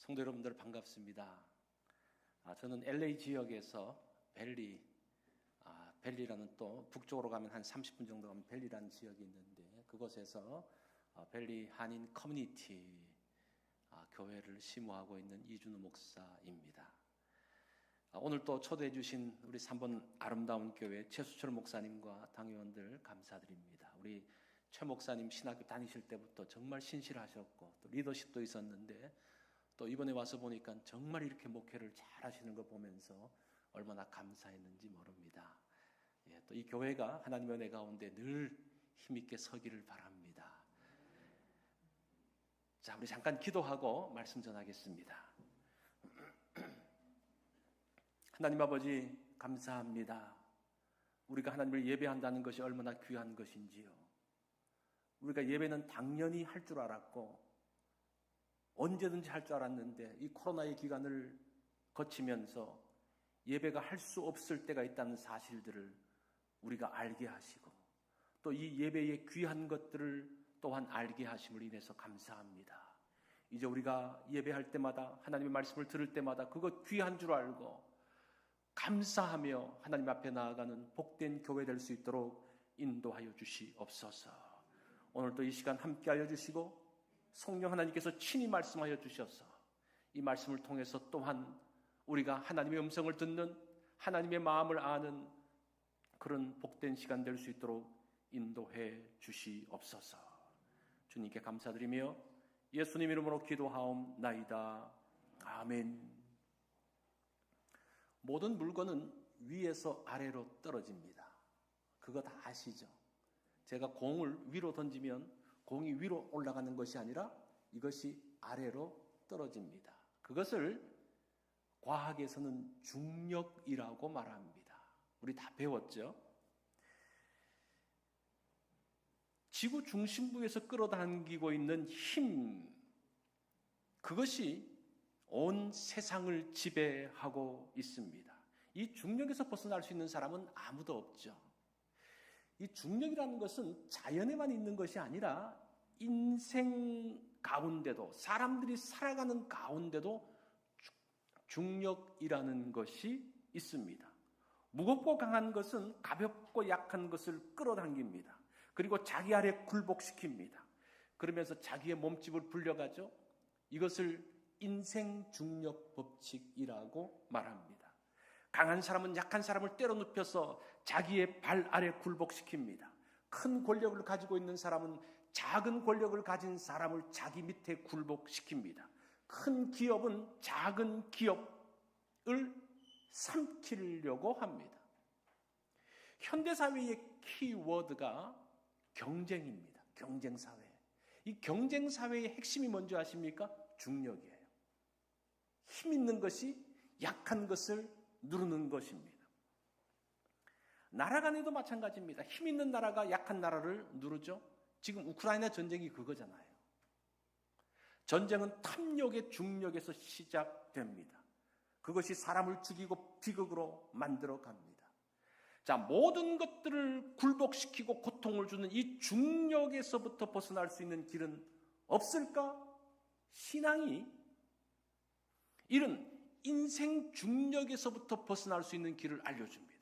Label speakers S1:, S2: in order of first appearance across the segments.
S1: 성도 여러분들 반갑습니다. 저는 LA 지역에서 벨리라는 또 북쪽으로 가면 한 30분 정도 가면 벨리라는 지역이 있는데 그곳에서 벨리 한인 커뮤니티 교회를 심호하고 있는 이준우 목사입니다. 오늘 또 초대해 주신 우리 3번 아름다운 교회 최수철 목사님과 당회원들 감사드립니다. 우리 최 목사님 신학교 다니실 때부터 정말 신실하셨고 또 리더십도 있었는데 또 이번에 와서 보니까 정말 이렇게 목회를 잘 하시는 거 보면서 얼마나 감사했는지 모릅니다. 또 이 교회가 하나님의 은혜 가운데 늘 힘있게 서기를 바랍니다. 자, 우리 잠깐 기도하고 말씀 전하겠습니다. 하나님 아버지 감사합니다. 우리가 하나님을 예배한다는 것이 얼마나 귀한 것인지요. 우리가 예배는 당연히 할 줄 알았고 언제든지 할 줄 알았는데 이 코로나의 기간을 거치면서 예배가 할 수 없을 때가 있다는 사실들을 우리가 알게 하시고 또 이 예배의 귀한 것들을 또한 알게 하심을 인해서 감사합니다. 이제 우리가 예배할 때마다 하나님의 말씀을 들을 때마다 그것 귀한 줄 알고 감사하며 하나님 앞에 나아가는 복된 교회 될 수 있도록 인도하여 주시옵소서. 오늘도 이 시간 함께 하여 주시고 성령 하나님께서 친히 말씀하여 주셔서 이 말씀을 통해서 또한 우리가 하나님의 음성을 듣는 하나님의 마음을 아는 그런 복된 시간 될 수 있도록 인도해 주시옵소서. 주님께 감사드리며 예수님 이름으로 기도하옵나이다. 아멘. 모든 물건은 위에서 아래로 떨어집니다. 그거 다 아시죠? 제가 공을 위로 던지면 공이 위로 올라가는 것이 아니라 이것이 아래로 떨어집니다. 그것을 과학에서는 중력이라고 말합니다. 우리 다 배웠죠? 지구 중심부에서 끌어당기고 있는 힘, 그것이 온 세상을 지배하고 있습니다. 이 중력에서 벗어날 수 있는 사람은 아무도 없죠. 이 중력이라는 것은 자연에만 있는 것이 아니라 인생 가운데도 사람들이 살아가는 가운데도 중력이라는 것이 있습니다. 무겁고 강한 것은 가볍고 약한 것을 끌어당깁니다. 그리고 자기 아래 굴복시킵니다. 그러면서 자기의 몸집을 불려가죠. 이것을 인생 중력 법칙이라고 말합니다. 강한 사람은 약한 사람을 때려 눕혀서 자기의 발 아래 굴복시킵니다. 큰 권력을 가지고 있는 사람은 작은 권력을 가진 사람을 자기 밑에 굴복시킵니다. 큰 기업은 작은 기업을 삼키려고 합니다. 현대사회의 키워드가 경쟁입니다. 경쟁사회. 이 경쟁사회의 핵심이 뭔지 아십니까? 중력이에요. 힘 있는 것이 약한 것을 누르는 것입니다. 나라 간에도 마찬가지입니다. 힘 있는 나라가 약한 나라를 누르죠. 지금 우크라이나 전쟁이 그거잖아요. 전쟁은 탐욕의 중력에서 시작됩니다. 그것이 사람을 죽이고 비극으로 만들어 갑니다. 자, 모든 것들을 굴복시키고 고통을 주는 이 중력에서부터 벗어날 수 있는 길은 없을까? 신앙이 이런 인생 중력에서부터 벗어날 수 있는 길을 알려줍니다.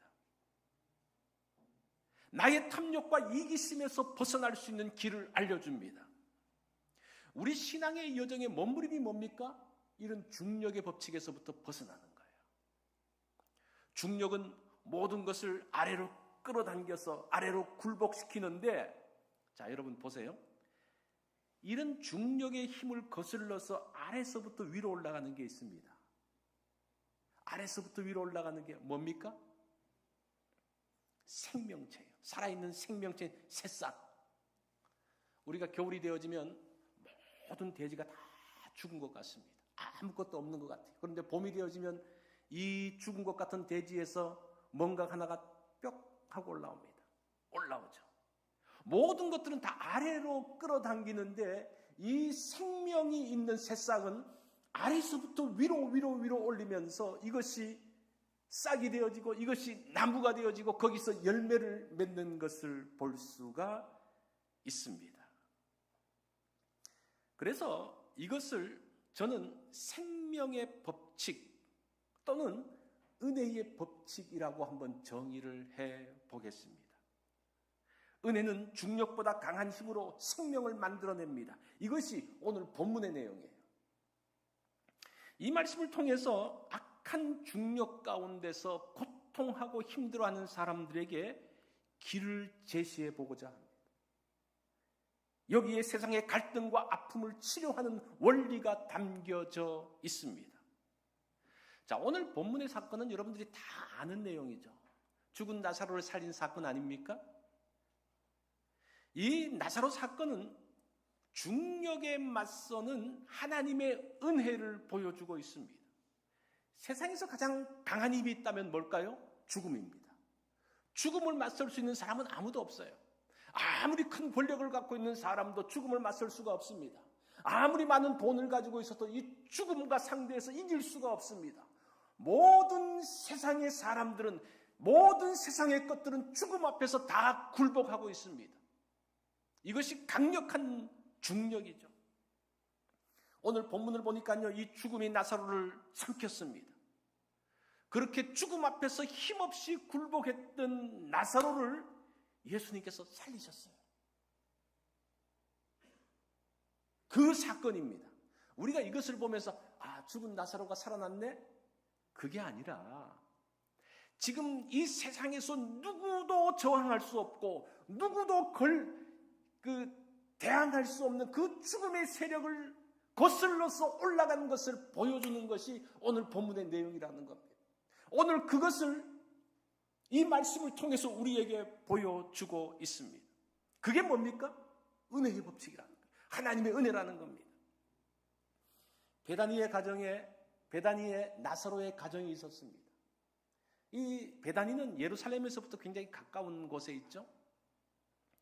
S1: 나의 탐욕과 이기심에서 벗어날 수 있는 길을 알려줍니다. 우리 신앙의 여정의 몸부림이 뭡니까? 이런 중력의 법칙에서부터 벗어나는 거예요. 중력은 모든 것을 아래로 끌어당겨서 아래로 굴복시키는데, 자, 여러분 보세요. 이런 중력의 힘을 거슬러서 아래서부터 위로 올라가는 게 있습니다. 아래서부터 위로 올라가는 게 뭡니까? 생명체예요. 살아있는 생명체, 새싹. 우리가 겨울이 되어지면 모든 돼지가 다 죽은 것 같습니다. 아무것도 없는 것 같아요. 그런데 봄이 되어지면 이 죽은 것 같은 돼지에서 뭔가 하나가 뿅 하고 올라오죠. 모든 것들은 다 아래로 끌어당기는데 이 생명이 있는 새싹은 아래서부터 위로 올리면서 이것이 싹이 되어지고 이것이 나무가 되어지고 거기서 열매를 맺는 것을 볼 수가 있습니다. 그래서 이것을 저는 생명의 법칙 또는 은혜의 법칙이라고 한번 정의를 해 보겠습니다. 은혜는 중력보다 강한 힘으로 생명을 만들어냅니다. 이것이 오늘 본문의 내용이에요. 이 말씀을 통해서 악한 중력 가운데서 고통하고 힘들어하는 사람들에게 길을 제시해 보고자 합니다. 여기에 세상의 갈등과 아픔을 치료하는 원리가 담겨져 있습니다. 자, 오늘 본문의 사건은 여러분들이 다 아는 내용이죠. 죽은 나사로를 살린 사건 아닙니까? 이 나사로 사건은 중력에 맞서는 하나님의 은혜를 보여주고 있습니다. 세상에서 가장 강한 힘이 있다면 뭘까요? 죽음입니다. 죽음을 맞설 수 있는 사람은 아무도 없어요. 아무리 큰 권력을 갖고 있는 사람도 죽음을 맞설 수가 없습니다. 아무리 많은 돈을 가지고 있어도 이 죽음과 상대해서 이길 수가 없습니다. 모든 세상의 사람들은, 모든 세상의 것들은 죽음 앞에서 다 굴복하고 있습니다. 이것이 강력한 중력이죠. 오늘 본문을 보니까요, 이 죽음이 나사로를 삼켰습니다. 그렇게 죽음 앞에서 힘없이 굴복했던 나사로를 예수님께서 살리셨어요. 그 사건입니다. 우리가 이것을 보면서 죽은 나사로가 살아났네? 그게 아니라 지금 이 세상에서 누구도 저항할 수 없고 누구도 대항할 수 없는 그 죽음의 세력을 거슬러서 올라가는 것을 보여주는 것이 오늘 본문의 내용이라는 겁니다. 오늘 그것을 이 말씀을 통해서 우리에게 보여주고 있습니다. 그게 뭡니까? 은혜의 법칙이라는 거예요. 하나님의 은혜라는 겁니다. 베다니에 나사로의 가정이 있었습니다. 이 베다니는 예루살렘에서부터 굉장히 가까운 곳에 있죠.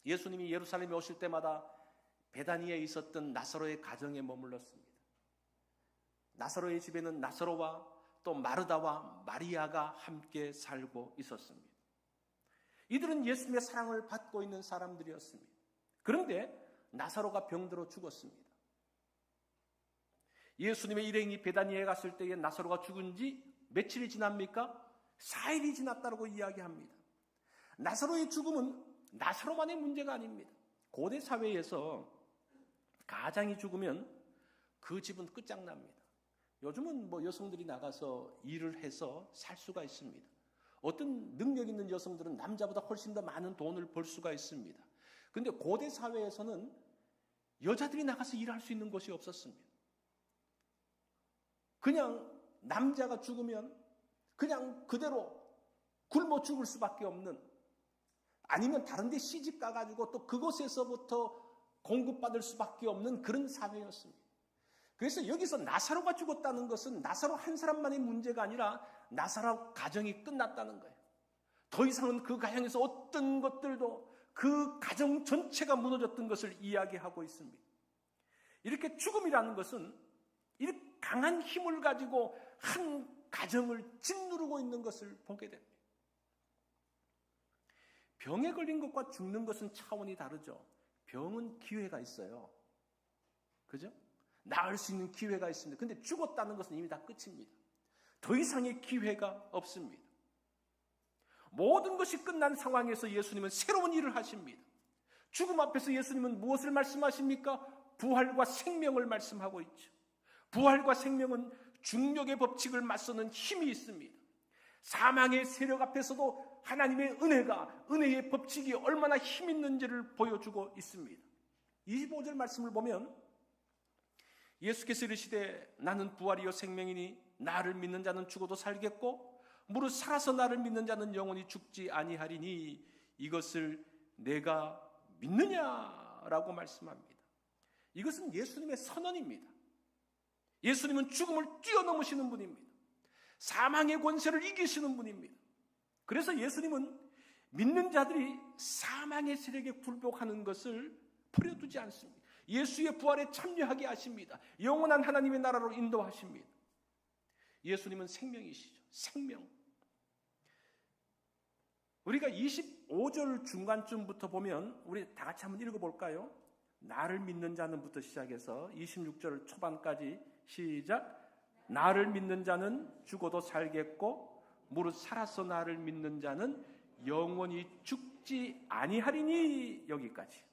S1: 예수님이 예루살렘에 오실 때마다 베다니에 있었던 나사로의 가정에 머물렀습니다. 나사로의 집에는 나사로와 또 마르다와 마리아가 함께 살고 있었습니다. 이들은 예수님의 사랑을 받고 있는 사람들이었습니다. 그런데 나사로가 병들어 죽었습니다. 예수님의 일행이 베다니에 갔을 때에 나사로가 죽은 지 며칠이 지납니까? 4일이 지났다고 이야기합니다. 나사로의 죽음은 나사로만의 문제가 아닙니다. 고대 사회에서 가장이 죽으면 그 집은 끝장납니다. 요즘은 여성들이 나가서 일을 해서 살 수가 있습니다. 어떤 능력 있는 여성들은 남자보다 훨씬 더 많은 돈을 벌 수가 있습니다. 그런데 고대 사회에서는 여자들이 나가서 일할 수 있는 곳이 없었습니다. 그냥 남자가 죽으면 그냥 그대로 굶어 죽을 수밖에 없는, 아니면 다른 데 시집 가가지고 또 그곳에서부터 공급받을 수밖에 없는 그런 사회였습니다. 그래서 여기서 나사로가 죽었다는 것은 나사로 한 사람만의 문제가 아니라 나사로 가정이 끝났다는 거예요. 더 이상은 그 가정에서 어떤 것들도 그 가정 전체가 무너졌던 것을 이야기하고 있습니다. 이렇게 죽음이라는 것은 이렇게 강한 힘을 가지고 한 가정을 짓누르고 있는 것을 보게 됩니다. 병에 걸린 것과 죽는 것은 차원이 다르죠. 병은 기회가 있어요. 그죠? 나을 수 있는 기회가 있습니다. 근데 죽었다는 것은 이미 다 끝입니다. 더 이상의 기회가 없습니다. 모든 것이 끝난 상황에서 예수님은 새로운 일을 하십니다. 죽음 앞에서 예수님은 무엇을 말씀하십니까? 부활과 생명을 말씀하고 있죠. 부활과 생명은 중력의 법칙을 맞서는 힘이 있습니다. 사망의 세력 앞에서도 하나님의 은혜의 법칙이 얼마나 힘 있는지를 보여주고 있습니다. 25절 말씀을 보면 예수께서 이르시되 나는 부활이요 생명이니 나를 믿는 자는 죽어도 살겠고 무릇 살아서 나를 믿는 자는 영원히 죽지 아니하리니 이것을 내가 믿느냐라고 말씀합니다. 이것은 예수님의 선언입니다. 예수님은 죽음을 뛰어넘으시는 분입니다. 사망의 권세를 이기시는 분입니다. 그래서 예수님은 믿는 자들이 사망의 세력에 굴복하는 것을 버려두지 않습니다. 예수의 부활에 참여하게 하십니다. 영원한 하나님의 나라로 인도하십니다. 예수님은 생명이시죠. 생명. 우리가 25절 중간쯤부터 보면 우리 다 같이 한번 읽어볼까요? 나를 믿는 자는부터 시작해서 26절 초반까지 시작. 나를 믿는 자는 죽어도 살겠고 무릇 살아서 나를 믿는 자는 영원히 죽지 아니하리니. 여기까지.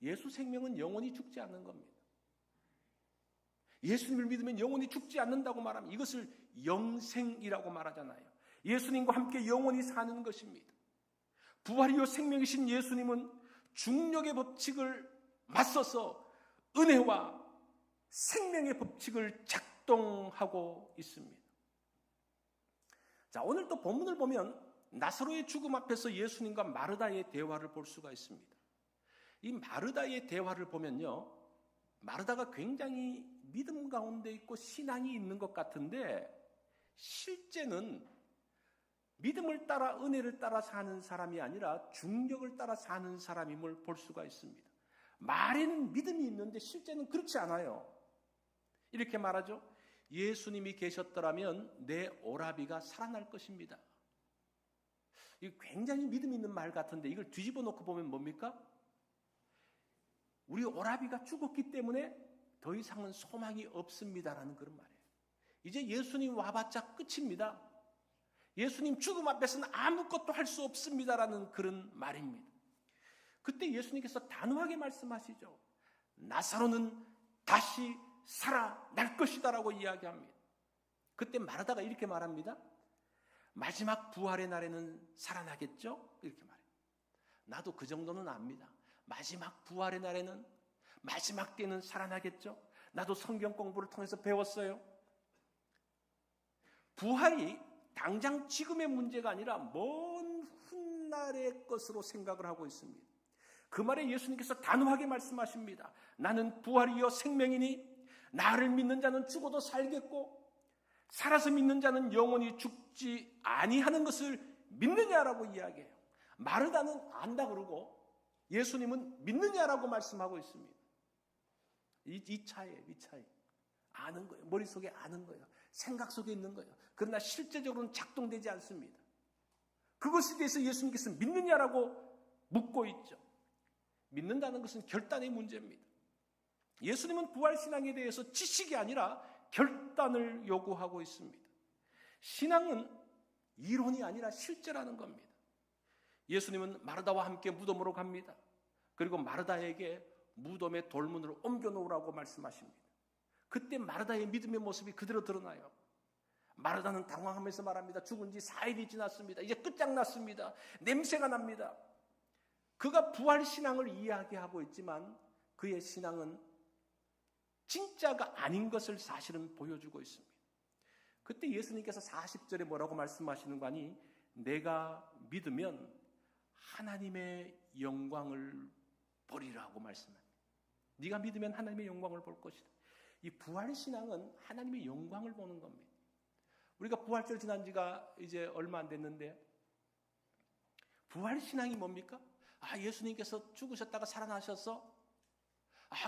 S1: 예수 생명은 영원히 죽지 않는 겁니다. 예수님을 믿으면 영원히 죽지 않는다고 말하면 이것을 영생이라고 말하잖아요. 예수님과 함께 영원히 사는 것입니다. 부활이요 생명이신 예수님은 중력의 법칙을 맞서서 은혜와 생명의 법칙을 작동하고 있습니다. 자, 오늘 또 본문을 보면 나사로의 죽음 앞에서 예수님과 마르다의 대화를 볼 수가 있습니다. 이 마르다의 대화를 보면요, 마르다가 굉장히 믿음 가운데 있고 신앙이 있는 것 같은데 실제는 믿음을 따라 은혜를 따라 사는 사람이 아니라 중력을 따라 사는 사람임을 볼 수가 있습니다. 말에는 믿음이 있는데 실제는 그렇지 않아요. 이렇게 말하죠. 예수님이 계셨더라면 내 오라비가 살아날 것입니다. 이거 굉장히 믿음 있는 말 같은데 이걸 뒤집어 놓고 보면 뭡니까? 우리 오라비가 죽었기 때문에 더 이상은 소망이 없습니다라는 그런 말이에요. 이제 예수님 와봤자 끝입니다. 예수님 죽음 앞에서는 아무것도 할 수 없습니다라는 그런 말입니다. 그때 예수님께서 단호하게 말씀하시죠. 나사로는 다시 살아날 것이다라고 이야기합니다. 그때 마르다가 이렇게 말합니다. 마지막 부활의 날에는 살아나겠죠? 이렇게 말해요. 나도 그 정도는 압니다. 마지막 부활의 날에는, 마지막 때는 살아나겠죠? 나도 성경 공부를 통해서 배웠어요. 부활이 당장 지금의 문제가 아니라 먼 훗날의 것으로 생각을 하고 있습니다. 그 말에 예수님께서 단호하게 말씀하십니다. 나는 부활이요 생명이니 나를 믿는 자는 죽어도 살겠고 살아서 믿는 자는 영원히 죽지 아니하는 것을 믿느냐라고 이야기해요. 마르다는 안다 그러고 예수님은 믿느냐라고 말씀하고 있습니다. 이 차이예요. 이 차이. 아는 거예요. 머릿속에 아는 거예요. 생각 속에 있는 거예요. 그러나 실제적으로는 작동되지 않습니다. 그것에 대해서 예수님께서 믿느냐라고 묻고 있죠. 믿는다는 것은 결단의 문제입니다. 예수님은 부활신앙에 대해서 지식이 아니라 결단을 요구하고 있습니다. 신앙은 이론이 아니라 실제라는 겁니다. 예수님은 마르다와 함께 무덤으로 갑니다. 그리고 마르다에게 무덤의 돌문을 옮겨 놓으라고 말씀하십니다. 그때 마르다의 믿음의 모습이 그대로 드러나요. 마르다는 당황하면서 말합니다. 죽은 지 4일이 지났습니다. 이제 끝장났습니다. 냄새가 납니다. 그가 부활신앙을 이야기하고 있지만 그의 신앙은 진짜가 아닌 것을 사실은 보여주고 있습니다. 그때 예수님께서 40절에 뭐라고 말씀하시는 거 아니? 내가 믿으면 하나님의 영광을 보리라고 말씀합니다. 네가 믿으면 하나님의 영광을 볼 것이다. 이 부활신앙은 하나님의 영광을 보는 겁니다. 우리가 부활절 지난 지가 이제 얼마 안 됐는데 부활신앙이 뭡니까? 아, 예수님께서 죽으셨다가 살아나셔서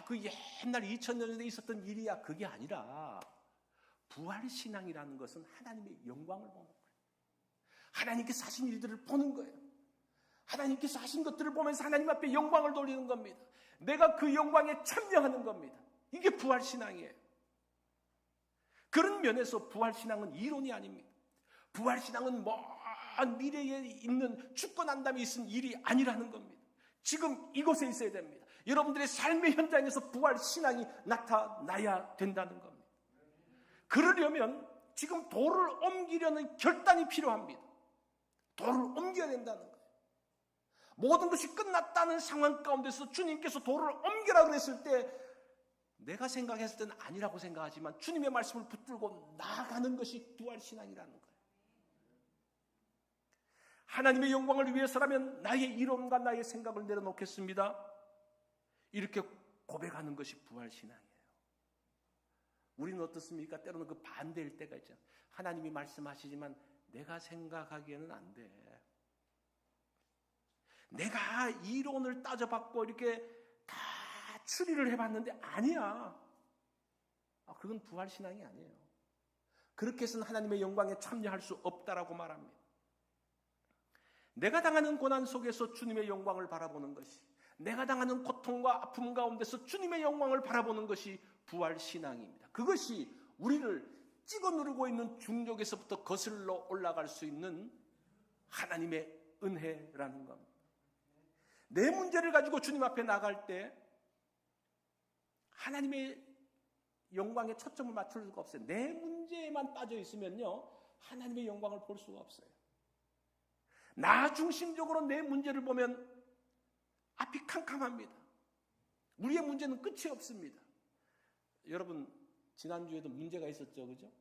S1: 그 옛날 2000년 전에 있었던 일이야. 그게 아니라 부활신앙이라는 것은 하나님의 영광을 보는 거예요. 하나님께서 하신 일들을 보는 거예요. 하나님께서 하신 것들을 보면서 하나님 앞에 영광을 돌리는 겁니다. 내가 그 영광에 참여하는 겁니다. 이게 부활신앙이에요. 그런 면에서 부활신앙은 이론이 아닙니다. 부활신앙은 먼 미래에 있는 죽고 난 다음에 있은 일이 아니라는 겁니다. 지금 이곳에 있어야 됩니다. 여러분들의 삶의 현장에서 부활신앙이 나타나야 된다는 겁니다. 그러려면 지금 돌을 옮기려는 결단이 필요합니다. 돌을 옮겨야 된다는 거예요. 모든 것이 끝났다는 상황 가운데서 주님께서 돌을 옮기라 그랬을 때 내가 생각했을 때는 아니라고 생각하지만 주님의 말씀을 붙들고 나아가는 것이 부활신앙이라는 거예요. 하나님의 영광을 위해서라면 나의 이론과 나의 생각을 내려놓겠습니다. 이렇게 고백하는 것이 부활신앙이에요. 우리는 어떻습니까? 때로는 그 반대일 때가 있잖아요. 하나님이 말씀하시지만 내가 생각하기에는 안 돼. 내가 이론을 따져봤고 이렇게 다 추리를 해봤는데 아니야. 그건 부활신앙이 아니에요. 그렇게 해서는 하나님의 영광에 참여할 수 없다라고 말합니다. 내가 당하는 고난 속에서 주님의 영광을 바라보는 것이, 내가 당하는 고통과 아픔 가운데서 주님의 영광을 바라보는 것이 부활 신앙입니다. 그것이 우리를 찍어 누르고 있는 중력에서부터 거슬러 올라갈 수 있는 하나님의 은혜라는 겁니다. 내 문제를 가지고 주님 앞에 나갈 때 하나님의 영광에 초점을 맞출 수가 없어요. 내 문제에만 빠져 있으면요, 하나님의 영광을 볼 수가 없어요. 나 중심적으로 내 문제를 보면 앞이 캄캄합니다. 우리의 문제는 끝이 없습니다. 여러분, 지난주에도 문제가 있었죠, 그죠?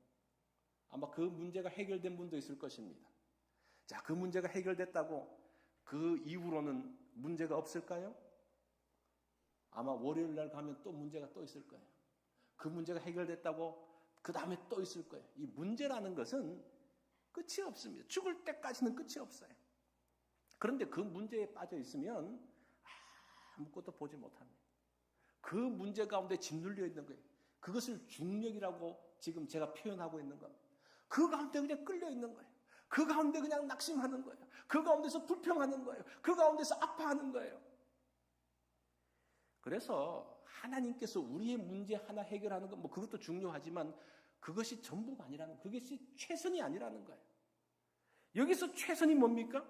S1: 아마 그 문제가 해결된 분도 있을 것입니다. 자, 그 문제가 해결됐다고 그 이후로는 문제가 없을까요? 아마 월요일 날 가면 또 문제가 또 있을 거예요. 그 문제가 해결됐다고 그 다음에 또 있을 거예요. 이 문제라는 것은 끝이 없습니다. 죽을 때까지는 끝이 없어요. 그런데 그 문제에 빠져 있으면 아무것도 보지 못합니다. 그 문제 가운데 짓눌려 있는 거예요. 그것을 중력이라고 지금 제가 표현하고 있는 겁니다. 그 가운데 그냥 끌려 있는 거예요. 그 가운데 그냥 낙심하는 거예요. 그 가운데서 불평하는 거예요. 그 가운데서 아파하는 거예요. 그래서 하나님께서 우리의 문제 하나 해결하는 건 뭐 그것도 중요하지만 그것이 전부가 아니라는, 그것이 최선이 아니라는 거예요. 여기서 최선이 뭡니까?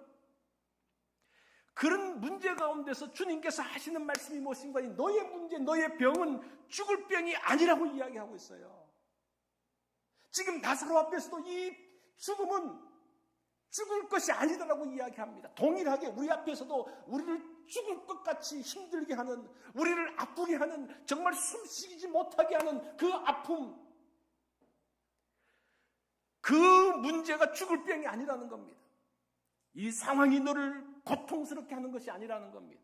S1: 그런 문제 가운데서 주님께서 하시는 말씀이 무엇인가? 너의 문제, 너의 병은 죽을 병이 아니라고 이야기하고 있어요. 지금 나사로 앞에서도 이 죽음은 죽을 것이 아니다라고 이야기합니다. 동일하게 우리 앞에서도 우리를 죽을 것 같이 힘들게 하는, 우리를 아프게 하는, 정말 숨쉬지 못하게 하는 그 아픔, 그 문제가 죽을 병이 아니라는 겁니다. 이 상황이 너를 고통스럽게 하는 것이 아니라는 겁니다.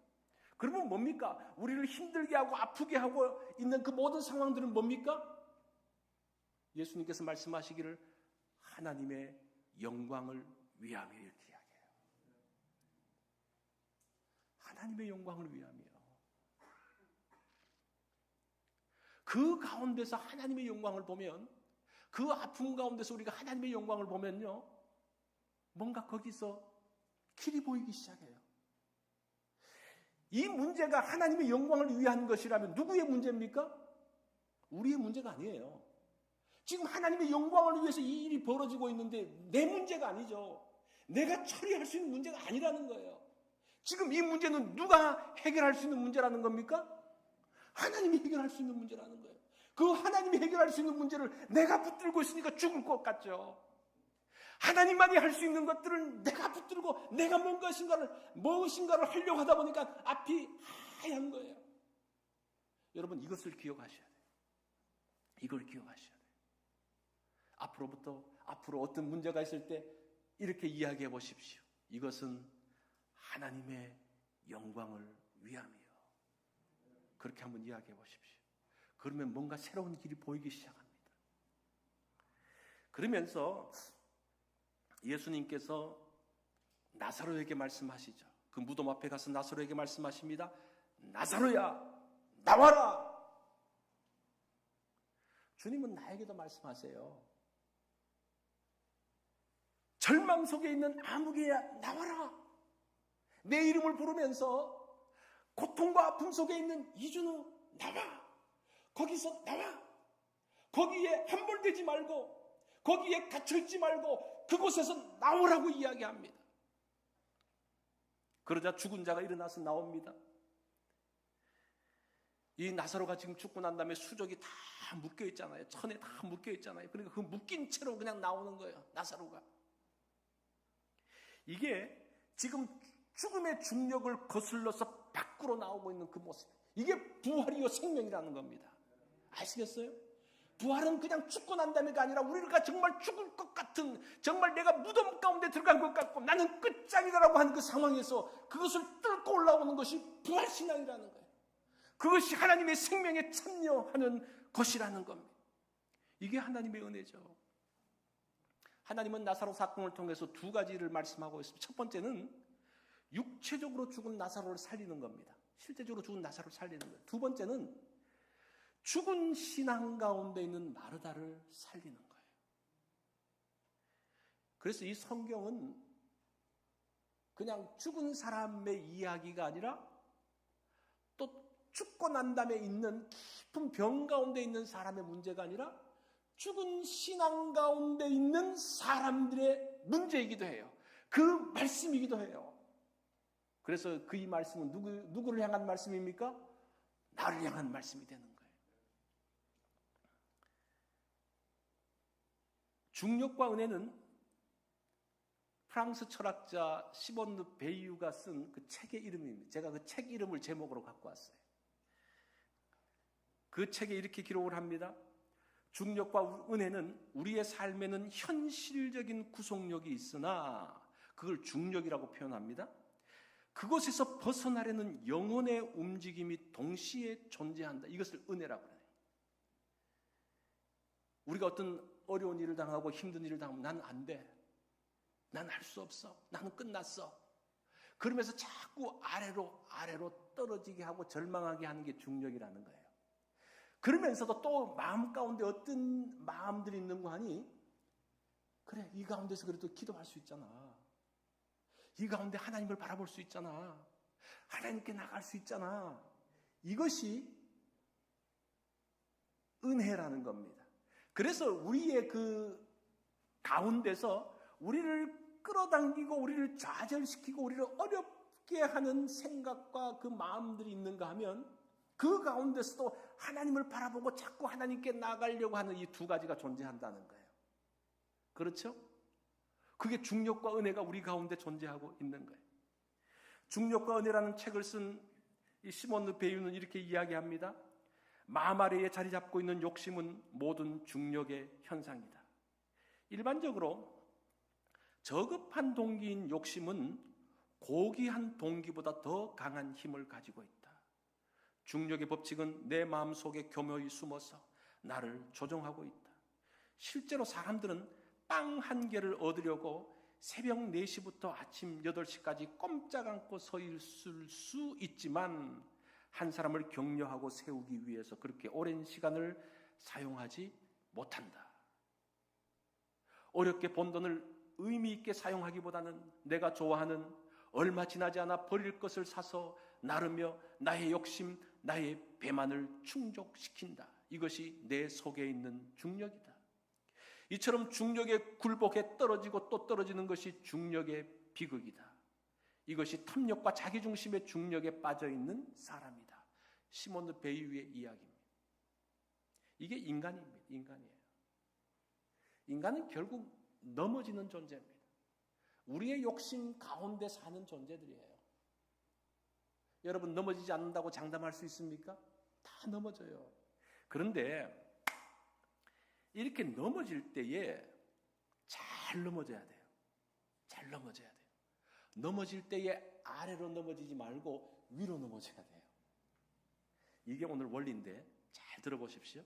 S1: 그러면 뭡니까? 우리를 힘들게 하고 아프게 하고 있는 그 모든 상황들은 뭡니까? 예수님께서 말씀하시기를 하나님의 영광을 위함이요, 이렇게 이야기해요. 하나님의 영광을 위함이요. 그 가운데서 하나님의 영광을 보면, 그 아픔 가운데서 우리가 하나님의 영광을 보면요, 뭔가 거기서 길이 보이기 시작해요. 이 문제가 하나님의 영광을 위한 것이라면 누구의 문제입니까? 우리의 문제가 아니에요. 지금 하나님의 영광을 위해서 이 일이 벌어지고 있는데 내 문제가 아니죠. 내가 처리할 수 있는 문제가 아니라는 거예요. 지금 이 문제는 누가 해결할 수 있는 문제라는 겁니까? 하나님이 해결할 수 있는 문제라는 거예요. 그 하나님이 해결할 수 있는 문제를 내가 붙들고 있으니까 죽을 것 같죠. 하나님만이 할 수 있는 것들을 내가 붙들고 내가 무엇인가를 하려고 하다 보니까 앞이 하얀 거예요. 여러분, 이것을 기억하셔야 돼요. 이걸 기억하셔야 돼요. 앞으로 어떤 문제가 있을 때 이렇게 이야기해 보십시오. 이것은 하나님의 영광을 위함이요. 그렇게 한번 이야기해 보십시오. 그러면 뭔가 새로운 길이 보이기 시작합니다. 그러면서 예수님께서 나사로에게 말씀하시죠. 그 무덤 앞에 가서 나사로에게 말씀하십니다. 나사로야, 나와라! 주님은 나에게도 말씀하세요. 절망 속에 있는 아무개야, 나와라! 내 이름을 부르면서 고통과 아픔 속에 있는 이준우, 나와! 거기서 나와! 거기에 함몰되지 말고, 거기에 갇혀있지 말고 그곳에서 나오라고 이야기합니다. 그러자 죽은 자가 일어나서 나옵니다. 이 나사로가 지금 죽고 난 다음에 수족이 다 묶여있잖아요. 천에 다 묶여있잖아요. 그러니까 그 묶인 채로 그냥 나오는 거예요, 나사로가. 이게 지금 죽음의 중력을 거슬러서 밖으로 나오고 있는 그 모습, 이게 부활이요 생명이라는 겁니다. 아시겠어요? 부활은 그냥 죽고 난 다음에가 아니라 우리가 정말 죽을 것 같은, 정말 내가 무덤 가운데 들어간 것 같고 나는 끝장이다라고 하는 그 상황에서 그것을 뚫고 올라오는 것이 부활신앙이라는 거예요. 그것이 하나님의 생명에 참여하는 것이라는 겁니다. 이게 하나님의 은혜죠. 하나님은 나사로 사건을 통해서 두 가지를 말씀하고 있습니다. 첫 번째는 육체적으로 죽은 나사로를 살리는 겁니다. 실제적으로 죽은 나사로를 살리는 거예요. 두 번째는 죽은 신앙 가운데 있는 마르다를 살리는 거예요. 그래서 이 성경은 그냥 죽은 사람의 이야기가 아니라 또 죽고 난 다음에 있는 깊은 병 가운데 있는 사람의 문제가 아니라 죽은 신앙 가운데 있는 사람들의 문제이기도 해요. 그 말씀이기도 해요. 그래서 그 이 말씀은 누구를 향한 말씀입니까? 나를 향한 말씀이 되는 거예요. 중력과 은혜는 프랑스 철학자 시몬 르 베이유가 쓴 그 책의 이름입니다. 제가 그 책 이름을 제목으로 갖고 왔어요. 그 책에 이렇게 기록을 합니다. 중력과 은혜는 우리의 삶에는 현실적인 구속력이 있으나 그걸 중력이라고 표현합니다. 그곳에서 벗어나려는 영혼의 움직임이 동시에 존재한다. 이것을 은혜라고 해요. 우리가 어떤 어려운 일을 당하고 힘든 일을 당하면 나는 안 돼. 난 할 수 없어. 나는 끝났어. 그러면서 자꾸 아래로 떨어지게 하고 절망하게 하는 게 중력이라는 거예요. 그러면서도 또 마음 가운데 어떤 마음들이 있는 거 아니? 그래, 이 가운데서 그래도 기도할 수 있잖아. 이 가운데 하나님을 바라볼 수 있잖아. 하나님께 나갈 수 있잖아. 이것이 은혜라는 겁니다. 그래서 우리의 그 가운데서 우리를 끌어당기고 우리를 좌절시키고 우리를 어렵게 하는 생각과 그 마음들이 있는가 하면 그 가운데서도 하나님을 바라보고 자꾸 하나님께 나가려고 하는 이 두 가지가 존재한다는 거예요. 그렇죠? 그게 중력과 은혜가 우리 가운데 존재하고 있는 거예요. 중력과 은혜라는 책을 쓴 이 시몬 르 베이유는 이렇게 이야기합니다. 마음 아래에 자리 잡고 있는 욕심은 모든 중력의 현상이다. 일반적으로 저급한 동기인 욕심은 고귀한 동기보다 더 강한 힘을 가지고 있다. 중력의 법칙은 내 마음속에 교묘히 숨어서 나를 조종하고 있다. 실제로 사람들은 빵 한 개를 얻으려고 새벽 4시부터 아침 8시까지 꼼짝 않고 서 있을 수 있지만 한 사람을 격려하고 세우기 위해서 그렇게 오랜 시간을 사용하지 못한다. 어렵게 번 돈을 의미 있게 사용하기보다는 내가 좋아하는 얼마 지나지 않아 버릴 것을 사서 나르며 나의 욕심, 나의 배만을 충족시킨다. 이것이 내 속에 있는 중력이다. 이처럼 중력에 굴복해 떨어지고 또 떨어지는 것이 중력의 비극이다. 이것이 탐욕과 자기중심의 중력에 빠져있는 사람이다. 시몬 르 베이유의 이야기입니다. 이게 인간입니다. 인간이에요. 인간은 결국 넘어지는 존재입니다. 우리의 욕심 가운데 사는 존재들이에요. 여러분 넘어지지 않는다고 장담할 수 있습니까? 다 넘어져요. 그런데 이렇게 넘어질 때에 잘 넘어져야 돼요. 잘 넘어져야 돼요. 넘어질 때에 아래로 넘어지지 말고 위로 넘어져야 돼요. 이게 오늘 원리인데 잘 들어보십시오.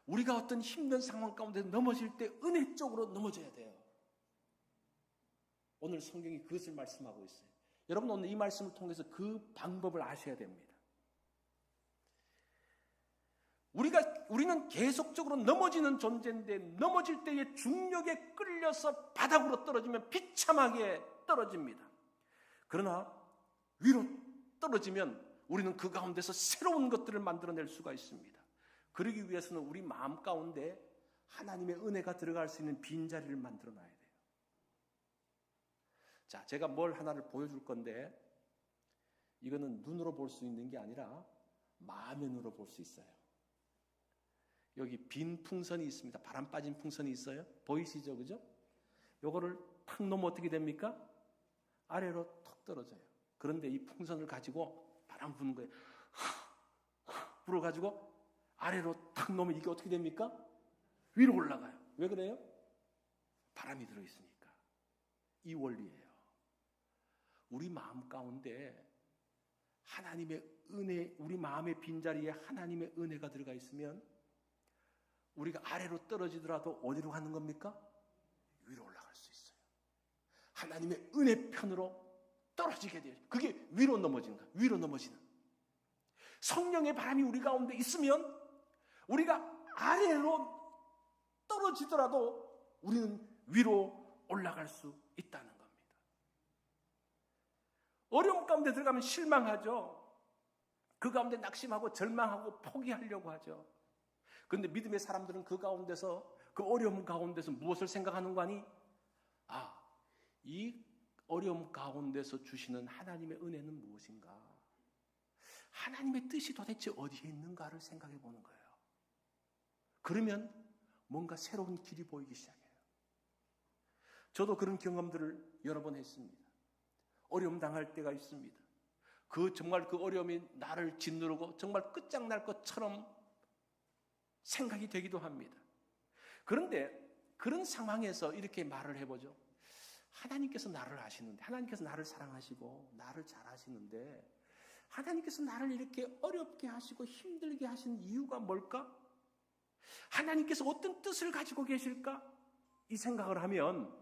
S1: 우리가 어떤 힘든 상황 가운데 넘어질 때 은혜 쪽으로 넘어져야 돼요. 오늘 성경이 그것을 말씀하고 있어요. 여러분 오늘 이 말씀을 통해서 그 방법을 아셔야 됩니다. 우리는 계속적으로 넘어지는 존재인데 넘어질 때에 중력에 끌려서 바닥으로 떨어지면 비참하게 떨어집니다. 그러나 위로 떨어지면 우리는 그 가운데서 새로운 것들을 만들어낼 수가 있습니다. 그러기 위해서는 우리 마음 가운데 하나님의 은혜가 들어갈 수 있는 빈자리를 만들어놔야 돼요. 자, 제가 뭘 하나를 보여줄 건데 이거는 눈으로 볼 수 있는 게 아니라 마음의 눈으로 볼 수 있어요. 여기 빈 풍선이 있습니다. 바람 빠진 풍선이 있어요. 보이시죠? 그죠? 요거를 탁 놓으면 어떻게 됩니까? 아래로 턱 떨어져요. 그런데 이 풍선을 가지고 바람 부는 거예요. 불어가지고 아래로 탁 놓으면 이게 어떻게 됩니까? 위로 올라가요. 왜 그래요? 바람이 들어있으니까. 이 원리예요. 우리 마음 가운데 하나님의 은혜, 우리 마음의 빈자리에 하나님의 은혜가 들어가 있으면 우리가 아래로 떨어지더라도 어디로 가는 겁니까? 위로 올라갈 수 있어요. 하나님의 은혜 편으로 떨어지게 돼요. 그게 위로 넘어지는 거예요. 위로 넘어지는. 성령의 바람이 우리 가운데 있으면 우리가 아래로 떨어지더라도 우리는 위로 올라갈 수 있다는 겁니다. 어려움 가운데 들어가면 실망하죠. 그 가운데 낙심하고 절망하고 포기하려고 하죠. 그런데 믿음의 사람들은 그 가운데서, 그 어려움 가운데서 무엇을 생각하는 거 아니? 이 어려움 가운데서 주시는 하나님의 은혜는 무엇인가? 하나님의 뜻이 도대체 어디에 있는가를 생각해 보는 거예요. 그러면 뭔가 새로운 길이 보이기 시작해요. 저도 그런 경험들을 여러 번 했습니다. 어려움 당할 때가 있습니다. 정말 그 어려움이 나를 짓누르고 정말 끝장날 것처럼 생각이 되기도 합니다. 그런데 그런 상황에서 이렇게 말을 해보죠. 하나님께서 나를 아시는데, 하나님께서 나를 사랑하시고 나를 잘 아시는데 하나님께서 나를 이렇게 어렵게 하시고 힘들게 하신 이유가 뭘까? 하나님께서 어떤 뜻을 가지고 계실까? 이 생각을 하면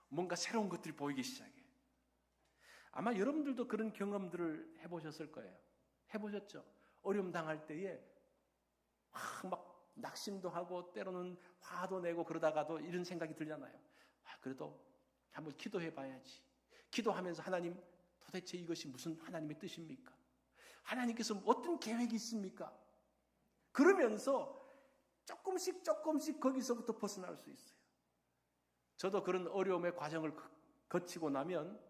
S1: 뭔가 새로운 것들이 보이기 시작해요. 아마 여러분들도 그런 경험들을 해보셨을 거예요. 해보셨죠? 어려움 당할 때에 막 낙심도 하고 때로는 화도 내고 그러다가도 이런 생각이 들잖아요. 그래도 한번 기도해 봐야지. 기도하면서 하나님, 도대체 이것이 무슨 하나님의 뜻입니까? 하나님께서 어떤 계획이 있습니까? 그러면서 조금씩 거기서부터 벗어날 수 있어요. 저도 그런 어려움의 과정을 거치고 나면,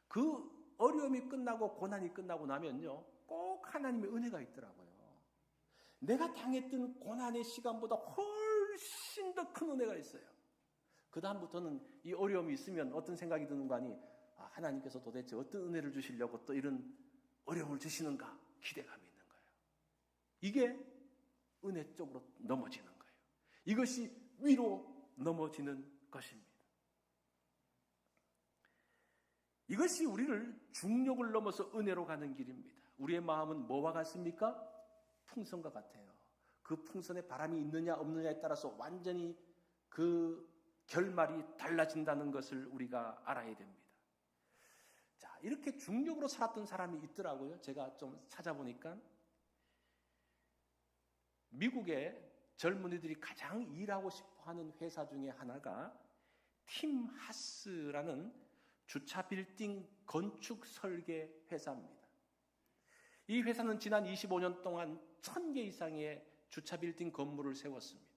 S1: 그 어려움이 끝나고 고난이 끝나고 나면요, 꼭 하나님의 은혜가 있더라고요. 내가 당했던 고난의 시간보다 훨씬 더 큰 은혜가 있어요. 그 다음부터는 이 어려움이 있으면 어떤 생각이 드는 거 아니? 하나님께서 도대체 어떤 은혜를 주시려고 또 이런 어려움을 주시는가? 기대감이 있는 거예요. 이게 은혜 쪽으로 넘어지는 거예요. 이것이 위로 넘어지는 것입니다. 이것이 우리를 중력을 넘어서 은혜로 가는 길입니다. 우리의 마음은 뭐와 같습니까? 풍선과 같아요. 그 풍선에 바람이 있느냐 없느냐에 따라서 완전히 그 결말이 달라진다는 것을 우리가 알아야 됩니다. 자, 이렇게 중력으로 살았던 사람이 있더라고요. 제가 좀 찾아보니까 미국의 젊은이들이 가장 일하고 싶어하는 회사 중에 하나가 팀 하스라는 주차 빌딩 건축 설계 회사입니다. 이 회사는 지난 25년 동안 1000개 이상의 주차 빌딩 건물을 세웠습니다.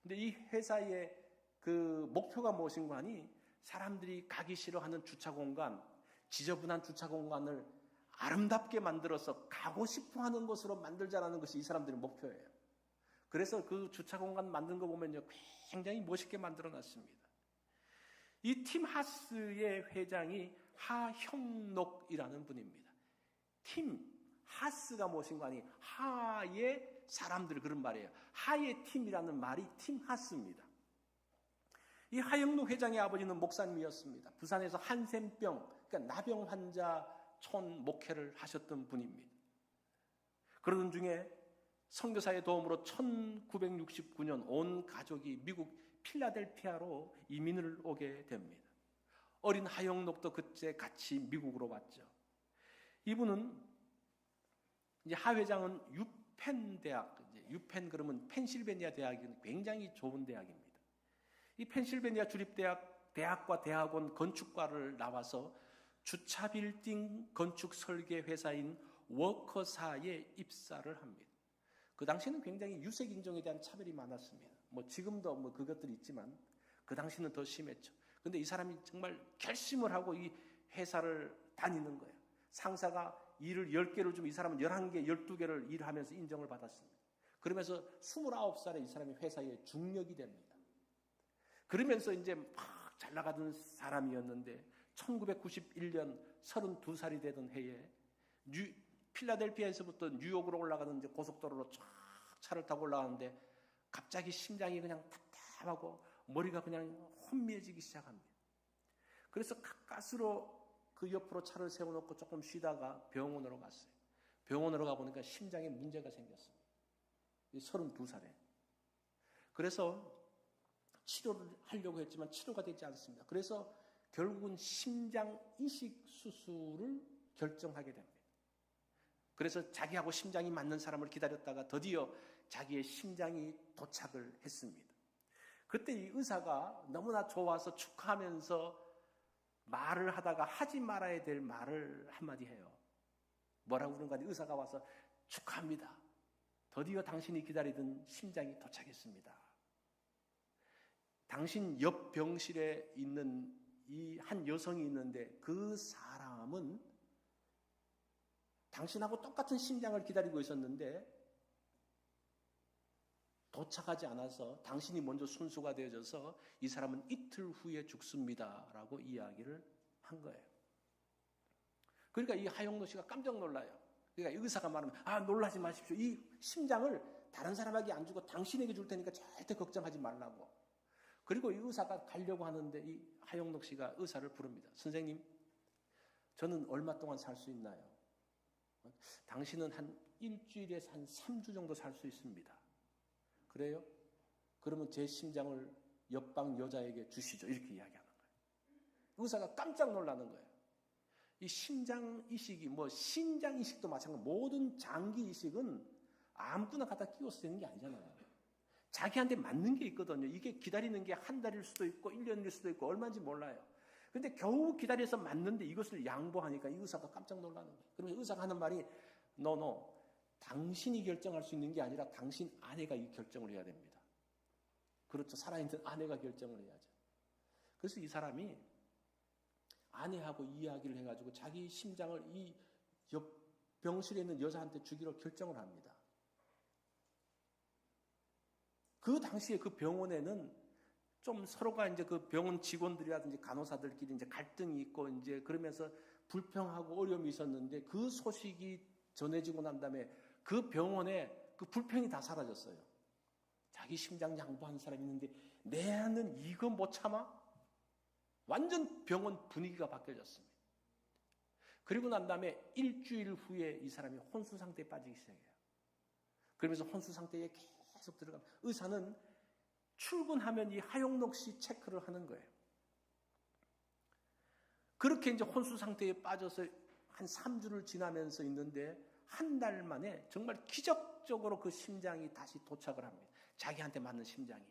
S1: 근데 이 회사의 그 목표가 무엇인가 하니, 사람들이 가기 싫어하는 주차 공간, 지저분한 주차 공간을 아름답게 만들어서 가고 싶어 하는 곳으로 만들자라는 것이 이 사람들의 목표예요. 그래서 그 주차 공간 만든 거 보면요, 굉장히 멋있게 만들어 놨습니다. 이 팀 하스의 회장이 하형록이라는 분입니다. 팀 하스가 무엇인가 하니, 하의 사람들, 그런 말이에요. 하의 팀이라는 말이 팀 하스입니다. 이 하형록 회장의 아버지는 목사님이었습니다. 부산에서 한센병, 그러니까 나병 환자촌 목회를 하셨던 분입니다. 그러던 중에 선교사의 도움으로 1969년 온 가족이 미국 필라델피아로 이민을 오게 됩니다. 어린 하형록도 그때 같이 미국으로 왔죠. 이분은, 이제 하 회장은 유펜 대학, 유펜 그러면 펜실베니아 대학이 굉장히 좋은 대학입니다. 이 펜실베니아 주립대학과 대학원 건축과를 나와서 주차 빌딩 건축 설계 회사인 워커사에 입사를 합니다. 그 당시에는 굉장히 유색 인종에 대한 차별이 많았습니다. 지금도 그것들이 있지만 그 당시는 더 심했죠. 그런데 이 사람이 정말 결심을 하고 이 회사를 다니는 거예요. 상사가 일을 10개를 주면 이 사람은 11개, 12개를 일하면서 인정을 받았습니다. 그러면서 29살에 이 사람이 회사의 중력이 됩니다. 그러면서 이제 막 잘 나가던 사람이었는데 1991년 32살이 되던 해에 필라델피아에서부터 뉴욕으로 올라가는 이제 고속도로로 쫙 차를 타고 올라가는데 갑자기 심장이 그냥 답답하고 머리가 그냥 혼미해지기 시작합니다. 그래서 가까스로 그 옆으로 차를 세워놓고 조금 쉬다가 병원으로 갔어요. 병원으로 가보니까 심장에 문제가 생겼습니다. 32살에. 그래서 치료를 하려고 했지만 치료가 되지 않습니다. 그래서 결국은 심장 이식 수술을 결정하게 됩니다. 그래서 자기하고 심장이 맞는 사람을 기다렸다가 드디어 자기의 심장이 도착을 했습니다. 그때 이 의사가 너무나 좋아서 축하하면서 말을 하다가 하지 말아야 될 말을 한마디 해요. 뭐라고 그런가 하니 의사가 와서 축하합니다. 드디어 당신이 기다리던 심장이 도착했습니다. 당신 옆 병실에 있는 이 한 여성이 있는데 그 사람은 당신하고 똑같은 심장을 기다리고 있었는데 도착하지 않아서 당신이 먼저 순수가 되어져서 이 사람은 이틀 후에 죽습니다라고 이야기를 한 거예요. 그러니까 이 하용노 씨가 깜짝 놀라요. 그러니까 의사가 말하면 놀라지 마십시오. 이 심장을 다른 사람에게 안 주고 당신에게 줄 테니까 절대 걱정하지 말라고. 그리고 이 의사가 가려고 하는데 이 하용록 씨가 의사를 부릅니다. 선생님, 저는 얼마 동안 살 수 있나요? 당신은 한 일주일에서 한 3주 정도 살 수 있습니다. 그래요? 그러면 제 심장을 옆방 여자에게 주시죠. 이렇게 이야기하는 거예요. 의사가 깜짝 놀라는 거예요. 이 심장 이식이 신장 이식도 마찬가지로 모든 장기 이식은 아무거나 갖다 끼워서 되는 게 아니잖아요. 자기한테 맞는 게 있거든요. 이게 기다리는 게 한 달일 수도 있고 1년일 수도 있고 얼마인지 몰라요. 근데 겨우 기다려서 맞는데 이것을 양보하니까 이 의사가 깜짝 놀라는 거예요. 그러면 의사가 하는 말이 당신이 결정할 수 있는 게 아니라 당신 아내가 이 결정을 해야 됩니다. 그렇죠. 살아있는 아내가 결정을 해야죠. 그래서 이 사람이 아내하고 이야기를 해가지고 자기 심장을 이 옆 병실에 있는 여자한테 주기로 결정을 합니다. 그 당시에 그 병원에는 좀 서로가 이제 그 병원 직원들이라든지 간호사들끼리 이제 갈등이 있고 이제 그러면서 불평하고 어려움이 있었는데 그 소식이 전해지고 난 다음에 그 병원에 그 불평이 다 사라졌어요. 자기 심장 양보한 사람이 있는데 내 아는 이거 못 참아? 완전 병원 분위기가 바뀌어졌습니다. 그리고 난 다음에 일주일 후에 이 사람이 혼수 상태에 빠지기 시작해요. 그러면서 혼수 상태에 계속 들어가면 의사는 출근하면 이 하용록 씨 체크를 하는 거예요. 그렇게 이제 혼수 상태에 빠져서 한 3주를 지나면서 있는데 한 달 만에 정말 기적적으로 그 심장이 다시 도착을 합니다. 자기한테 맞는 심장이.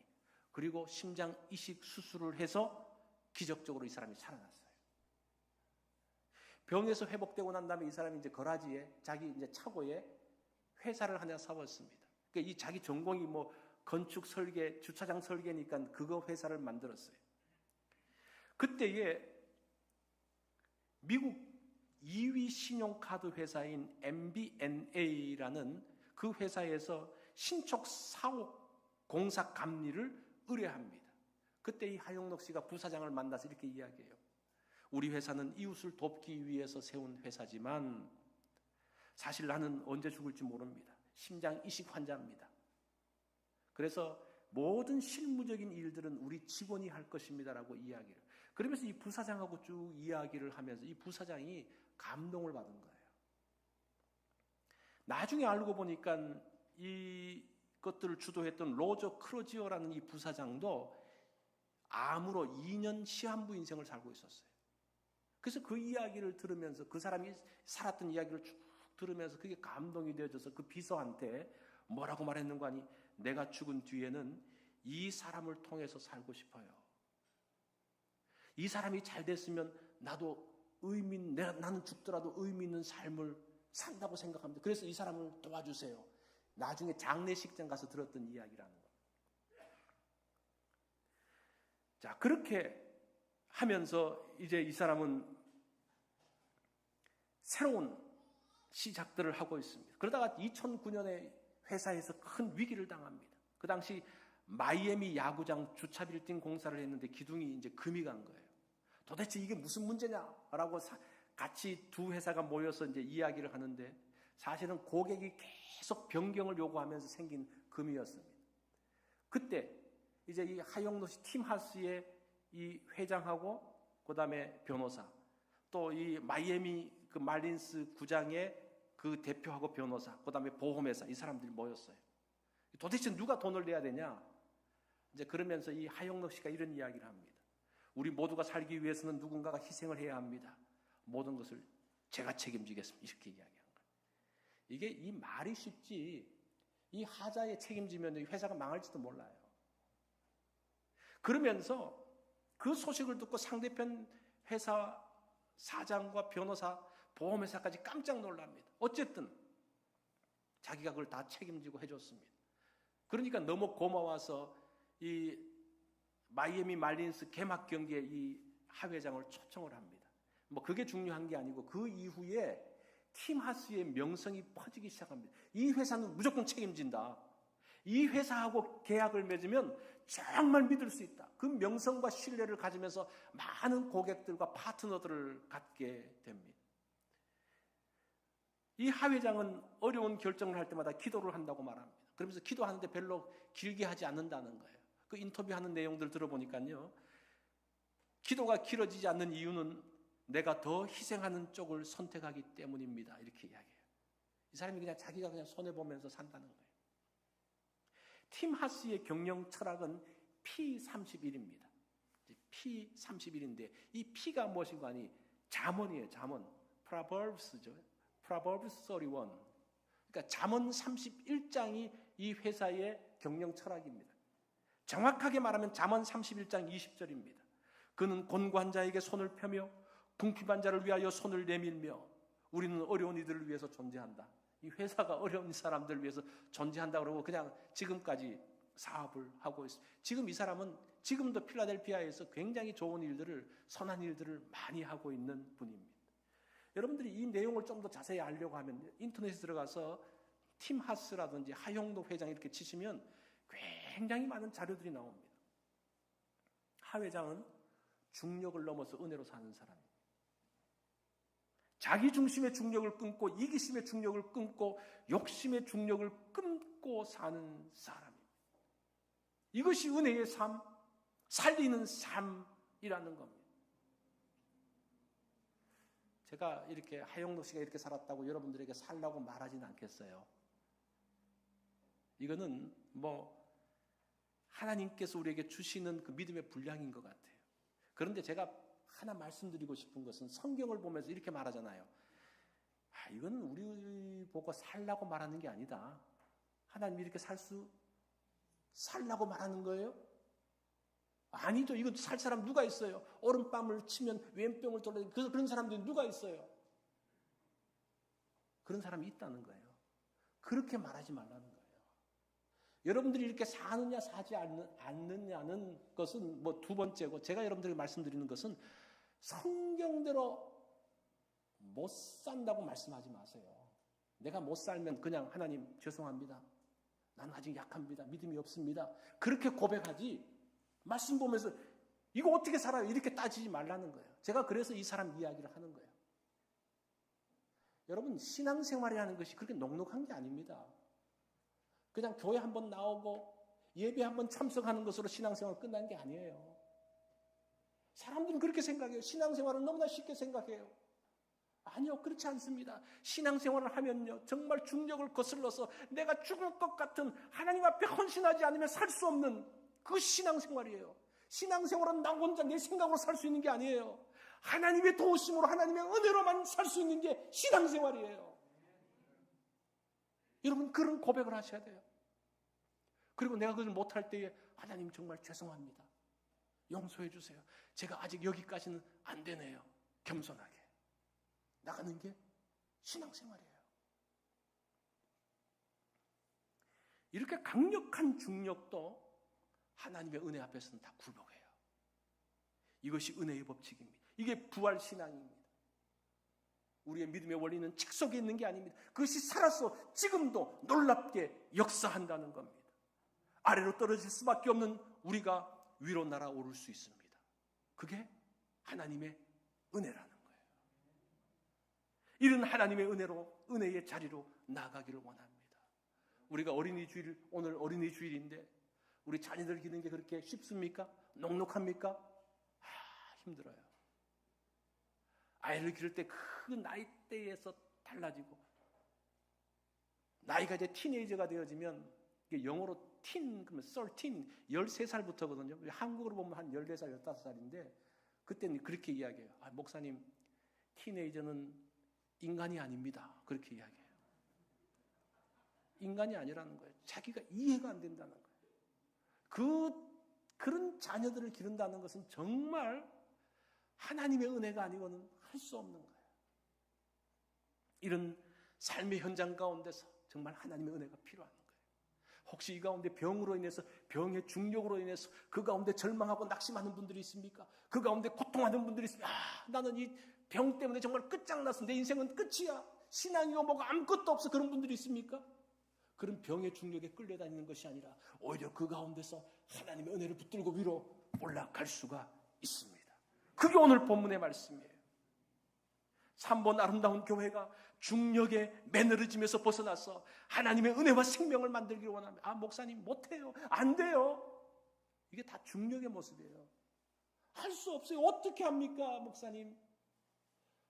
S1: 그리고 심장 이식 수술을 해서 기적적으로 이 사람이 살아났어요. 병에서 회복되고 난 다음에 이 사람이 이제 거라지에 자기 이제 차고에 회사를 하나 사왔습니다. 그러니까 이 자기 전공이 건축 설계, 주차장 설계니까 그거 회사를 만들었어요. 그때에 미국 2위 신용카드 회사인 MBNA라는 그 회사에서 신축 사옥 공사 감리를 의뢰합니다. 그때 이 하용록 씨가 부사장을 만나서 이렇게 이야기해요. 우리 회사는 이웃을 돕기 위해서 세운 회사지만 사실 나는 언제 죽을지 모릅니다. 심장 이식 환자입니다. 그래서 모든 실무적인 일들은 우리 직원이 할 것입니다라고 이야기를. 그러면서 이 부사장하고 쭉 이야기를 하면서 이 부사장이 감동을 받은 거예요. 나중에 알고 보니까 이것들을 주도했던 로저 크로지오라는 이 부사장도 암으로 2년 시한부 인생을 살고 있었어요. 그래서 그 이야기를 들으면서 그 사람이 살았던 이야기를 쭉 들으면서 그게 감동이 되어져서 그 비서한테 뭐라고 말했는가 하니 내가 죽은 뒤에는 이 사람을 통해서 살고 싶어요. 이 사람이 잘 됐으면 나는 죽더라도 의미 있는 삶을 산다고 생각합니다. 그래서 이 사람을 도와주세요. 나중에 장례식장 가서 들었던 이야기라는 거. 자, 그렇게 하면서 이제 이 사람은 새로운 시작들을 하고 있습니다. 그러다가 2009년에 회사에서 큰 위기를 당합니다. 그 당시 마이애미 야구장 주차 빌딩 공사를 했는데 기둥이 이제 금이 간 거예요. 도대체 이게 무슨 문제냐라고 같이 두 회사가 모여서 이제 이야기를 하는데 사실은 고객이 계속 변경을 요구하면서 생긴 금이었습니다. 그때 이제 이 하용노 씨 팀하우스의 이 회장하고 그다음에 변호사 또 이 마이애미 그 말린스 구장의 그 대표하고 변호사 그다음에 보험회사 이 사람들이 모였어요. 도대체 누가 돈을 내야 되냐? 이제 그러면서 이 하용노 씨가 이런 이야기를 합니다. 우리 모두가 살기 위해서는 누군가가 희생을 해야 합니다. 모든 것을 제가 책임지겠습니다. 이렇게 이야기한 거예요. 이게 이 말이 쉽지 이 하자에 책임지면 회사가 망할지도 몰라요. 그러면서 그 소식을 듣고 상대편 회사 사장과 변호사, 보험회사까지 깜짝 놀랍니다. 어쨌든 자기가 그걸 다 책임지고 해줬습니다. 그러니까 너무 고마워서 이 마이애미 말린스 개막 경기에 이 하 회장을 초청을 합니다. 뭐 그게 중요한 게 아니고 그 이후에 팀 하스의 명성이 퍼지기 시작합니다. 이 회사는 무조건 책임진다. 이 회사하고 계약을 맺으면 정말 믿을 수 있다. 그 명성과 신뢰를 가지면서 많은 고객들과 파트너들을 갖게 됩니다. 이 하 회장은 어려운 결정을 할 때마다 기도를 한다고 말합니다. 그러면서 기도하는데 별로 길게 하지 않는다는 거예요. 그 인터뷰하는 내용들 들어보니까요. 기도가 길어지지 않는 이유는 내가 더 희생하는 쪽을 선택하기 때문입니다. 이렇게 이야기해요. 이 사람이 그냥 자기가 그냥 손해보면서 산다는 거예요. 팀 하스의 경영 철학은 P31입니다. P31인데 이 P가 무엇인가 하니 잠언이에요. 잠언. Proverbs죠. Proverbs 31. 그러니까 잠언 31장이 이 회사의 경영 철학입니다. 정확하게 말하면 잠언 31장 20절입니다. 그는 곤고한 자에게 손을 펴며 궁핍한 자를 위하여 손을 내밀며 우리는 어려운 이들을 위해서 존재한다. 이 회사가 어려운 사람들을 위해서 존재한다 그러고 그냥 지금까지 사업을 하고 있습니다. 지금 이 사람은 지금도 필라델피아에서 굉장히 좋은 일들을 선한 일들을 많이 하고 있는 분입니다. 여러분들이 이 내용을 좀 더 자세히 알려고 하면 인터넷에 들어가서 팀 하스라든지 하용도 회장 이렇게 치시면 굉장히 많은 자료들이 나옵니다. 하 회장은 중력을 넘어서 은혜로 사는 사람입니다. 자기 중심의 중력을 끊고 이기심의 중력을 끊고 욕심의 중력을 끊고 사는 사람입니다. 이것이 은혜의 삶, 살리는 삶이라는 겁니다. 제가 이렇게 하용록 씨가 이렇게 살았다고 여러분들에게 살라고 말하지는 않겠어요. 이거는 하나님께서 우리에게 주시는 그 믿음의 분량인 것 같아요. 그런데 제가 하나 말씀드리고 싶은 것은 성경을 보면서 이렇게 말하잖아요. 이건 우리 보고 살라고 말하는 게 아니다. 하나님이 이렇게 살라고 말하는 거예요? 아니죠. 이건 살 사람 누가 있어요? 오른뺨을 치면 왼병을 돌려 그런 사람들이 누가 있어요? 그런 사람이 있다는 거예요. 그렇게 말하지 말라는 거예요. 여러분들이 이렇게 사느냐 사지 않느냐는 것은 두 번째고 제가 여러분들에게 말씀드리는 것은 성경대로 못 산다고 말씀하지 마세요. 내가 못 살면 그냥 하나님 죄송합니다. 나는 아직 약합니다. 믿음이 없습니다. 그렇게 고백하지 말씀 보면서 이거 어떻게 살아요? 이렇게 따지지 말라는 거예요. 제가 그래서 이 사람 이야기를 하는 거예요. 여러분 신앙생활이라는 것이 그렇게 녹록한 게 아닙니다. 그냥 교회 한번 나오고 예배 한번 참석하는 것으로 신앙생활 끝난 게 아니에요. 사람들은 그렇게 생각해요. 신앙생활은 너무나 쉽게 생각해요. 아니요, 그렇지 않습니다. 신앙생활을 하면요, 정말 중력을 거슬러서 내가 죽을 것 같은 하나님 앞에 헌신하지 않으면 살 수 없는 그 신앙생활이에요. 신앙생활은 나 혼자 내 생각으로 살 수 있는 게 아니에요. 하나님의 도우심으로 하나님의 은혜로만 살 수 있는 게 신앙생활이에요. 여러분 그런 고백을 하셔야 돼요. 그리고 내가 그걸 못할 때에 하나님 정말 죄송합니다. 용서해 주세요. 제가 아직 여기까지는 안 되네요. 겸손하게 나가는 게 신앙생활이에요. 이렇게 강력한 중력도 하나님의 은혜 앞에서는 다 굴복해요. 이것이 은혜의 법칙입니다. 이게 부활신앙입니다. 우리의 믿음의 원리는 책 속에 있는 게 아닙니다. 그것이 살아서 지금도 놀랍게 역사한다는 겁니다. 아래로 떨어질 수밖에 없는 우리가 위로 날아오를 수 있습니다. 그게 하나님의 은혜라는 거예요. 이런 하나님의 은혜로 은혜의 자리로 나아가기를 원합니다. 우리가 오늘 어린이 주일인데 우리 자녀들 기르는 게 그렇게 쉽습니까? 녹록합니까? 힘들어요. 아이를 기를 때 그 나이대에서 달라지고 나이가 이제 티네이저가 되어지면 이게 영어로 그러면 13살부터거든요. 한국으로 보면 한 14살, 15살인데 그때는 그렇게 이야기해요. 목사님, 티네이저는 인간이 아닙니다. 그렇게 이야기해요. 인간이 아니라는 거예요. 자기가 이해가 안 된다는 거예요. 그런 자녀들을 기른다는 것은 정말 하나님의 은혜가 아니고는 할 수 없는 거예요. 이런 삶의 현장 가운데서 정말 하나님의 은혜가 필요한 거예요. 혹시 이 가운데 병으로 인해서, 병의 중력으로 인해서 그 가운데 절망하고 낙심하는 분들이 있습니까? 그 가운데 고통하는 분들이 있습니까? 나는 이 병 때문에 정말 끝장났어. 내 인생은 끝이야. 신앙이고 뭐가 아무것도 없어. 그런 분들이 있습니까? 그런 병의 중력에 끌려다니는 것이 아니라 오히려 그 가운데서 하나님의 은혜를 붙들고 위로 올라갈 수가 있습니다. 그게 오늘 본문의 말씀이에요. 3번 아름다운 교회가 중력의 매너리즘에서 벗어나서 하나님의 은혜와 생명을 만들기를 원합니다. 목사님 못해요. 안 돼요. 이게 다 중력의 모습이에요. 할 수 없어요. 어떻게 합니까, 목사님?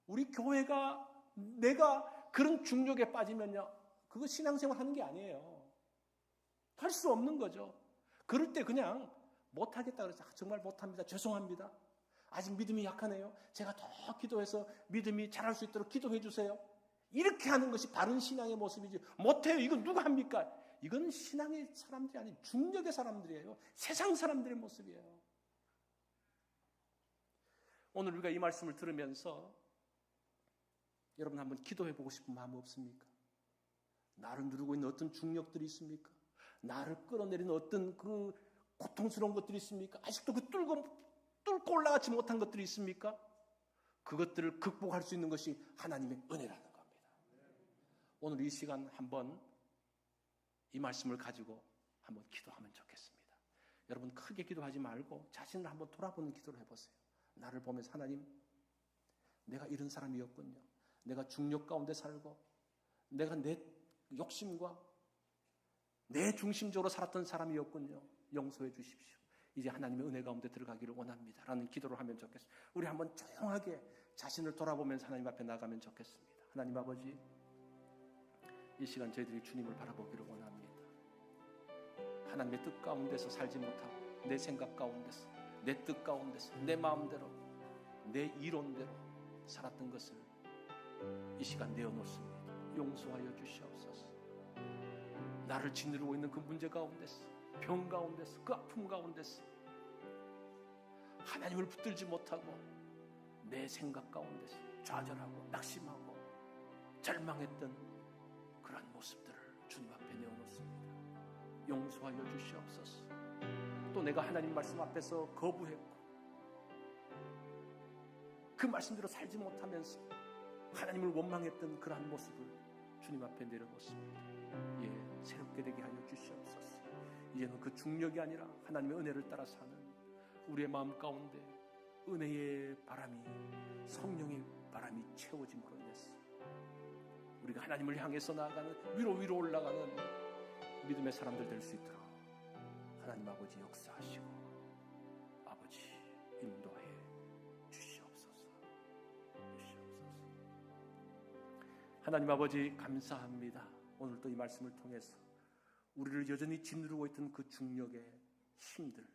S1: 우리 교회가 내가 그런 중력에 빠지면요, 그거 신앙생활 하는 게 아니에요. 할 수 없는 거죠. 그럴 때 그냥 못하겠다 그래서 정말 못합니다. 죄송합니다. 아직 믿음이 약하네요. 제가 더 기도해서 믿음이 자랄 수 있도록 기도해 주세요. 이렇게 하는 것이 바른 신앙의 모습이지. 못해요. 이건 누가 합니까? 이건 신앙의 사람들이 아닌 중력의 사람들이에요. 세상 사람들의 모습이에요. 오늘 우리가 이 말씀을 들으면서 여러분 한번 기도해 보고 싶은 마음 없습니까? 나를 누르고 있는 어떤 중력들이 있습니까? 나를 끌어내리는 어떤 그 고통스러운 것들이 있습니까? 아직도 그 뚫고 올라가지 못한 것들이 있습니까? 그것들을 극복할 수 있는 것이 하나님의 은혜라는 겁니다. 오늘 이 시간 한번 이 말씀을 가지고 한번 기도하면 좋겠습니다. 여러분 크게 기도하지 말고 자신을 한번 돌아보는 기도를 해보세요. 나를 보면서 하나님, 내가 이런 사람이었군요. 내가 중력 가운데 살고 내가 내 욕심과 내 중심적으로 살았던 사람이었군요. 용서해 주십시오. 이제 하나님의 은혜 가운데 들어가기를 원합니다. 라는 기도를 하면 좋겠습니다. 우리 한번 조용하게 자신을 돌아보면서 하나님 앞에 나가면 좋겠습니다. 하나님 아버지, 이 시간 저희들이 주님을 바라보기를 원합니다. 하나님의 뜻 가운데서 살지 못하고 내 생각 가운데서, 내 뜻 가운데서, 내 마음대로, 내 이론대로 살았던 것을 이 시간 내어놓습니다. 용서하여 주시옵소서. 나를 짓누르고 있는 그 문제 가운데서, 병 가운데서, 그 아픔 가운데서 하나님을 붙들지 못하고 내 생각 가운데서 좌절하고 낙심하고 절망했던 그런 모습들을 주님 앞에 내어놓습니다. 용서하여 주시옵소서. 또 내가 하나님 말씀 앞에서 거부했고 그 말씀대로 살지 못하면서 하나님을 원망했던 그러한 모습을 주님 앞에 내려놓습니다. 새롭게 되게 하여 주시옵소서. 이제는 그 중력이 아니라 하나님의 은혜를 따라 사는 우리의 마음 가운데 은혜의 바람이, 성령의 바람이 채워짐으로 인해서 우리가 하나님을 향해서 나아가는, 위로 올라가는 믿음의 사람들 될 수 있도록 하나님 아버지 역사하시고 아버지 인도해 주시옵소서. 하나님 아버지 감사합니다. 오늘 또 이 말씀을 통해서 우리를 여전히 짓누르고 있던 그 중력의 힘들,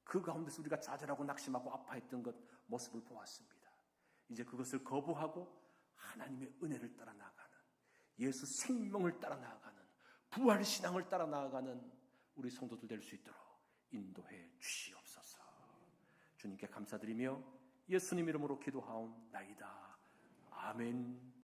S1: 그 가운데서 우리가 좌절하고 낙심하고 아파했던 것 모습을 보았습니다. 이제 그것을 거부하고 하나님의 은혜를 따라 나아가는, 예수 생명을 따라 나아가는, 부활 신앙을 따라 나아가는 우리 성도들 될 수 있도록 인도해 주시옵소서. 주님께 감사드리며 예수님 이름으로 기도하옵나이다. 아멘.